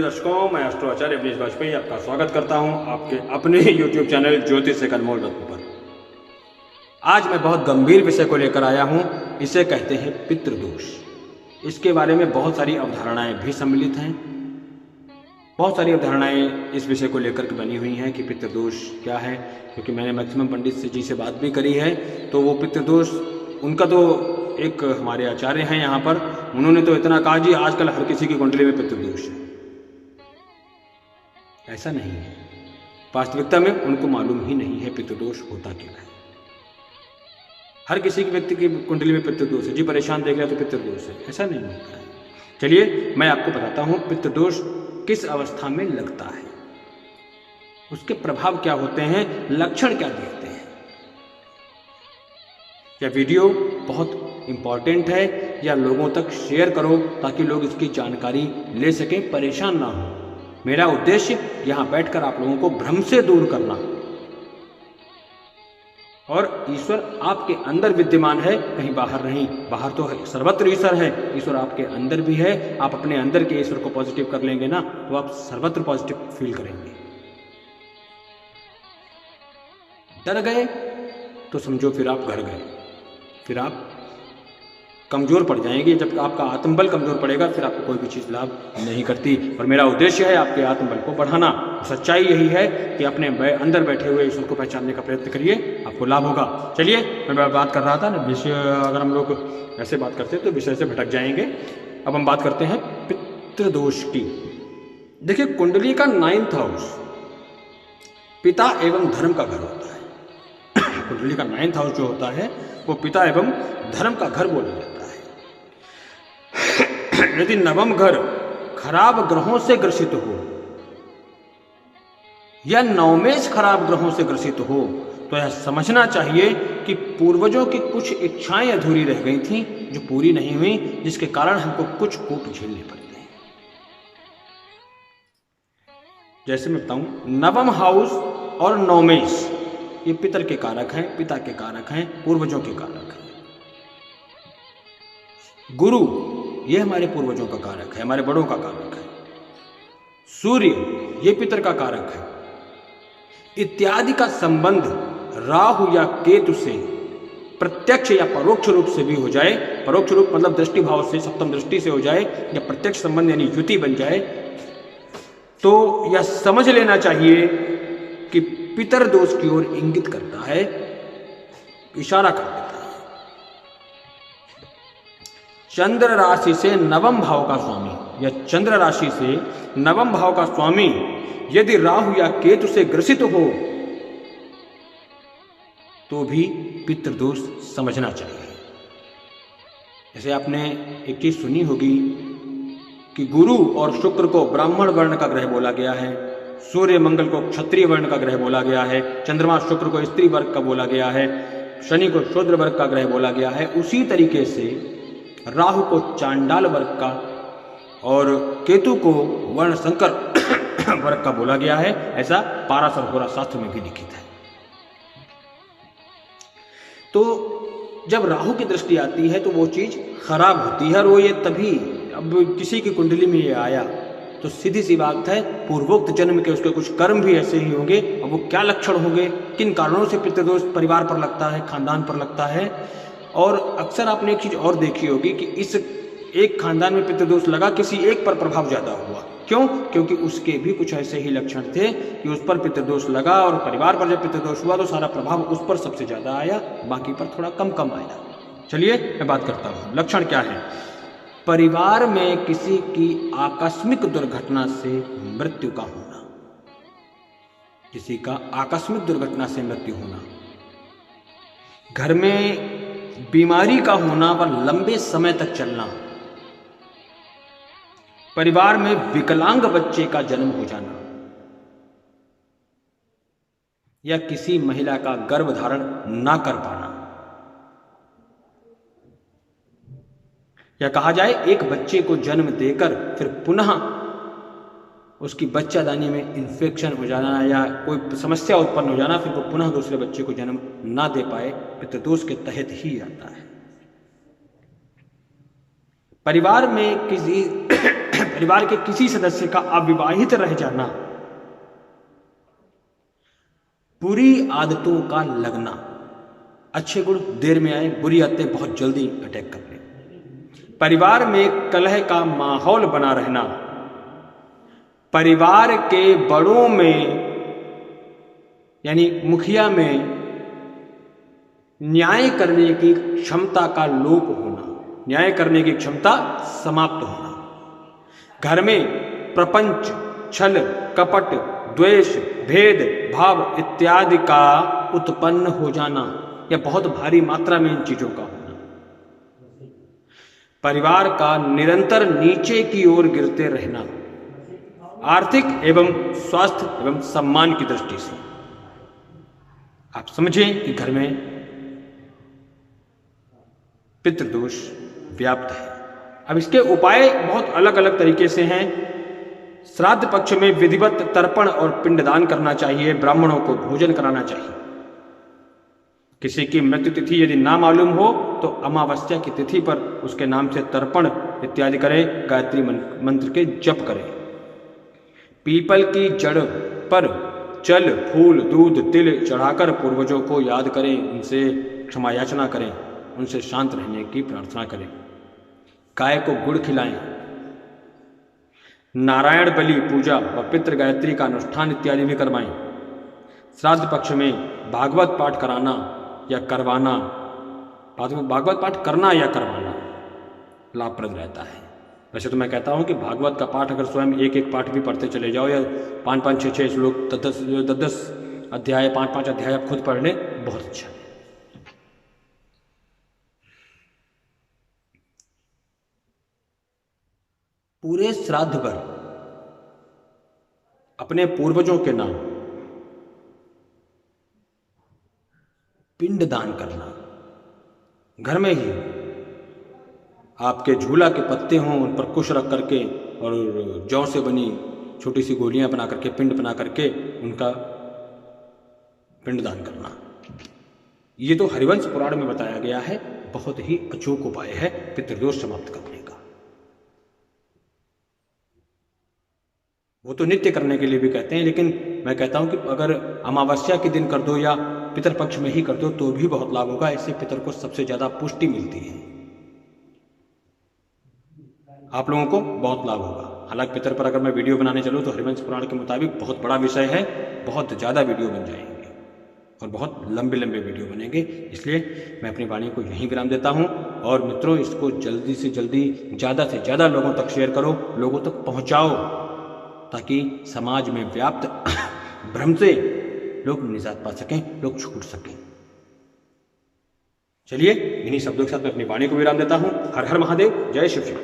दर्शकों, मैं एस्ट्रो आचार्य अवनीश वाजपेयी आपका स्वागत करता हूं आपके अपने YouTube चैनल ज्योतिष से अनमोल रत्न पर। आज मैं बहुत गंभीर विषय को लेकर आया हूं। इसे कहते हैं पितृदोष। इसके बारे में बहुत सारी अवधारणाएं भी सम्मिलित हैं। बहुत सारी अवधारणाएं इस विषय को लेकर के बनी हुई हैं कि पितृदोष क्या है, क्योंकि मैंने मैक्सिमम पंडित जी से बात भी करी है। तो वो पितृदोष उनका तो एक हमारे आचार्य हैं यहाँ पर, उन्होंने तो इतना कहा जी आजकल हर किसी की कुंडली में पितृदोष है। ऐसा नहीं है, वास्तविकता में उनको मालूम ही नहीं है पितृदोष होता क्या है। हर किसी की व्यक्ति की कुंडली में पितृदोष है जी, परेशान देख रहा तो पितृदोष है, ऐसा नहीं होता है। चलिए मैं आपको बताता हूं पितृदोष किस अवस्था में लगता है, उसके प्रभाव क्या होते हैं, लक्षण क्या दिखते हैं। यह वीडियो बहुत इंपॉर्टेंट है, या लोगों तक शेयर करो ताकि लोग इसकी जानकारी ले सकें, परेशान ना हो। मेरा उद्देश्य यहां बैठकर आप लोगों को भ्रम से दूर करना, और ईश्वर आपके अंदर विद्यमान है, कहीं बाहर नहीं। बाहर तो है, सर्वत्र ईश्वर है, ईश्वर आपके अंदर भी है। आप अपने अंदर के ईश्वर को पॉजिटिव कर लेंगे ना, तो आप सर्वत्र पॉजिटिव फील करेंगे। डर गए तो समझो फिर आप घर गए, फिर आप कमजोर पड़ जाएंगे। जब आपका आत्मबल कमजोर पड़ेगा फिर आपको कोई भी चीज़ लाभ नहीं करती। और मेरा उद्देश्य है आपके आत्मबल को बढ़ाना। सच्चाई यही है कि अपने अंदर बैठे हुए ईश्वर को पहचानने का प्रयत्न करिए, आपको लाभ होगा। चलिए मैं बात कर रहा था ना विषय, अगर हम लोग ऐसे बात करते तो विषय से भटक जाएंगे। अब हम बात करते हैं पितृदोष की। देखिए, कुंडली का 9th हाउस पिता एवं धर्म का घर होता है। कुंडली का 9th हाउस जो होता है वो पिता एवं धर्म का घर बोला जाता है। यदि नवम घर खराब ग्रहों से ग्रसित हो या नवमेश खराब ग्रहों से ग्रसित हो, तो यह समझना चाहिए कि पूर्वजों की कुछ इच्छाएं अधूरी रह गई थीं जो पूरी नहीं हुई, जिसके कारण हमको कुछ कोप झेलने पड़ते हैं। जैसे मैं बताऊं, नवम हाउस और नवमेश ये पितर के कारक हैं, पिता के कारक हैं, पूर्वजों के कारक हैं। गुरु ये हमारे पूर्वजों का कारक है, हमारे बड़ों का कारक है। सूर्य ये पितर का कारक है। इत्यादि का संबंध राहु या केतु से प्रत्यक्ष या परोक्ष रूप से भी हो जाए, परोक्ष रूप मतलब दृष्टि भाव से, सप्तम दृष्टि से हो जाए, या प्रत्यक्ष संबंध यानी युति बन जाए, तो यह समझ लेना चाहिए कि पितर दोष की ओर इंगित करता है, इशारा कर देता है। चंद्र राशि से नवम भाव का स्वामी या चंद्र राशि से नवम भाव का स्वामी यदि राहु या केतु से ग्रसित हो तो भी पितृदोष समझना चाहिए। जैसे आपने एक चीज सुनी होगी कि गुरु और शुक्र को ब्राह्मण वर्ण का ग्रह बोला गया है, सूर्य मंगल को क्षत्रिय वर्ण का ग्रह बोला गया है, चंद्रमा शुक्र को स्त्री वर्ग का बोला गया है, शनि को शूद्र वर्ग का ग्रह बोला गया है। उसी तरीके से राहु को चांडाल वर्ग का और केतु को वर्ण संकर वर्ग का बोला गया है। ऐसा पाराशर होरा शास्त्र में भी लिखित है। तो जब राहु की दृष्टि आती है तो वो चीज खराब होती है, और वो ये तभी, अब किसी की कुंडली में ये आया तो सीधी सी बात है, पूर्वोक्त जन्म के उसके कुछ कर्म भी ऐसे ही होंगे। अब वो क्या लक्षण होंगे, किन कारणों से पितृदोष परिवार पर लगता है, खानदान पर लगता है। और अक्सर आपने एक चीज और देखी होगी कि इस एक खानदान में पितृदोष लगा, किसी एक पर प्रभाव ज्यादा हुआ। क्यों? क्योंकि उसके भी कुछ ऐसे ही लक्षण थे कि उस पर पितृदोष लगा, और परिवार पर जब पितृदोष हुआ तो सारा प्रभाव उस पर सबसे ज्यादा आया, बाकी पर थोड़ा कम कम आया। चलिए मैं बात करता हूं, लक्षण क्या है। परिवार में किसी की आकस्मिक दुर्घटना से मृत्यु का होना, किसी का आकस्मिक दुर्घटना से मृत्यु होना, घर में बीमारी का होना व लंबे समय तक चलना, परिवार में विकलांग बच्चे का जन्म हो जाना, या किसी महिला का गर्भ धारण ना कर पाना, या कहा जाए एक बच्चे को जन्म देकर फिर पुनः उसकी बच्चादानी में इन्फेक्शन हो जाना या कोई समस्या उत्पन्न हो जाना, फिर वो पुनः दूसरे बच्चे को जन्म ना दे पाए, पितृदोष के तहत ही आता है। परिवार में किसी परिवार के किसी सदस्य का अविवाहित रह जाना, बुरी आदतों का लगना, अच्छे गुण देर में आए, बुरी आदतें बहुत जल्दी अटैक कर ले, परिवार में कलह का माहौल बना रहना, परिवार के बड़ों में यानी मुखिया में न्याय करने की क्षमता का लोप होना, न्याय करने की क्षमता समाप्त होना, घर में प्रपंच, छल, कपट, द्वेष, भेद भाव इत्यादि का उत्पन्न हो जाना या बहुत भारी मात्रा में इन चीजों का होना, परिवार का निरंतर नीचे की ओर गिरते रहना, आर्थिक एवं स्वास्थ्य एवं सम्मान की दृष्टि से आप समझें कि घर में पितृदोष व्याप्त है। अब इसके उपाय बहुत अलग अलग तरीके से हैं। श्राद्ध पक्ष में विधिवत तर्पण और पिंडदान करना चाहिए, ब्राह्मणों को भोजन कराना चाहिए। किसी की मृत्यु तिथि यदि ना मालूम हो तो अमावस्या की तिथि पर उसके नाम से तर्पण इत्यादि करें, गायत्री मंत्र के जप करें। पीपल की जड़ पर जल, फूल, दूध, तिल चढ़ाकर पूर्वजों को याद करें, उनसे क्षमा याचना करें, उनसे शांत रहने की प्रार्थना करें। गाय को गुड़ खिलाएं। नारायण बलि पूजा व पितृ गायत्री का अनुष्ठान इत्यादि भी करवाएं। श्राद्ध पक्ष में भागवत पाठ कराना या करवाना, भागवत पाठ करना या करवाना लाभप्रद रहता है। वैसे तो मैं कहता हूं कि भागवत का पाठ अगर स्वयं एक एक पाठ भी पढ़ते चले जाओ या 5-5, 6-6 श्लोक, 10-10 अध्याय, 5-5 अध्याय आप खुद पढ़ लें, बहुत अच्छा है। पूरे श्राद्ध पर अपने पूर्वजों के नाम पिंड दान करना, घर में ही आपके झूला के पत्ते हों, उन पर कुश रख करके और जौ से बनी छोटी सी गोलियां बना करके, पिंड बना करके उनका पिंड दान करना। ये तो हरिवंश पुराण में बताया गया है, बहुत ही अचूक उपाय है पितृदोष समाप्त करने का। वो तो नित्य करने के लिए भी कहते हैं, लेकिन मैं कहता हूं कि अगर अमावस्या के दिन कर दो या पितरपक्ष में ही कर दो तो भी बहुत लाभ होगा। इससे पितर को सबसे ज्यादा पुष्टि मिलती है, आप लोगों को बहुत लाभ होगा। हालांकि पितर पर अगर मैं वीडियो बनाने चलूँ तो हरिवंश पुराण के मुताबिक बहुत बड़ा विषय है, बहुत ज़्यादा वीडियो बन जाएंगे और बहुत लंबे लंबे वीडियो बनेंगे। इसलिए मैं अपनी वाणी को यहीं विराम देता हूँ। और मित्रों, इसको जल्दी से जल्दी ज़्यादा से ज़्यादा लोगों तक शेयर करो, लोगों तक पहुँचाओ, ताकि समाज में व्याप्त भ्रम से लोग निजात पा सकें, लोग छूट सकें। चलिए, इन्हीं शब्दों के साथ मैं अपनी वाणी को विराम देता हूँ। हर हर महादेव, जय शिव शिव।